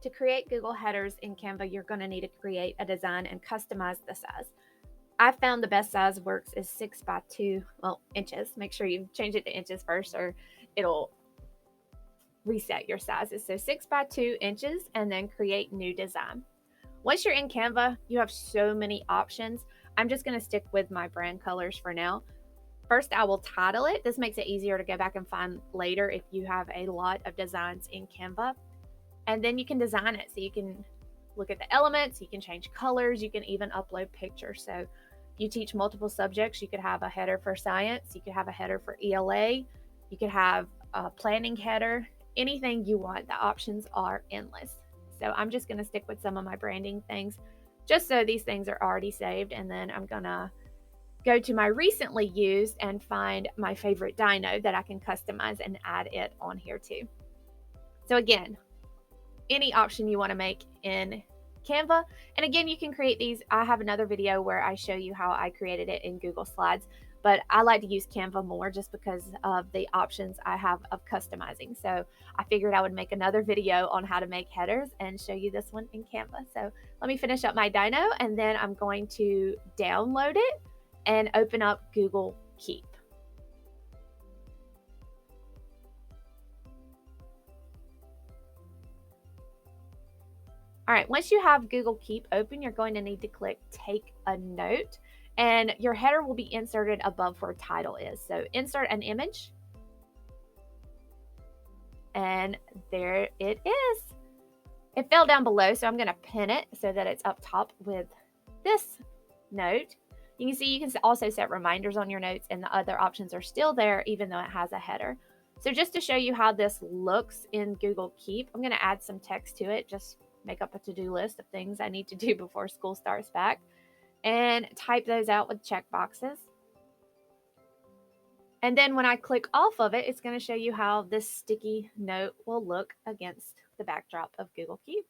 To create Google headers in Canva, you're going to need to create a design and customize the size. I found the best size works is 6 by 2, well, inches. Make sure you change it to inches first or it'll reset your sizes. So 6 by 2 inches, and then create new design. Once you're in Canva, you have so many options. I'm just going to stick with my brand colors for now. First, I will title it. This makes it easier to go back and find later if you have a lot of designs in Canva. And then you can design it. So you can look at the elements, you can change colors, you can even upload pictures. So you teach multiple subjects. You could have a header for science, you could have a header for ELA, you could have a planning header, anything you want. The options are endless. So I'm just going to stick with some of my branding things just so these things are already saved. And then I'm going to go to my recently used and find my favorite dino that I can customize and add it on here too. So again, any option you want to make in Canva. And again, you can create these. I have another video where I show you how I created it in Google Slides, but I like to use Canva more just because of the options I have of customizing. So I figured I would make another video on how to make headers and show you this one in Canva. So let me finish up my dino, and then I'm going to download it and open up Google Keep. All right, once you have Google Keep open, you're going to need to click Take a Note, and your header will be inserted above where title is. So insert an image, and there it is. It fell down below, so I'm going to pin it so that it's up top with this note. You can see you can also set reminders on your notes, and the other options are still there even though it has a header. So just to show you how this looks in Google Keep, I'm going to add some text to it. Just make up a to-do list of things I need to do before school starts back and type those out with check boxes. And then when I click off of it, it's going to show you how this sticky note will look against the backdrop of Google Keep.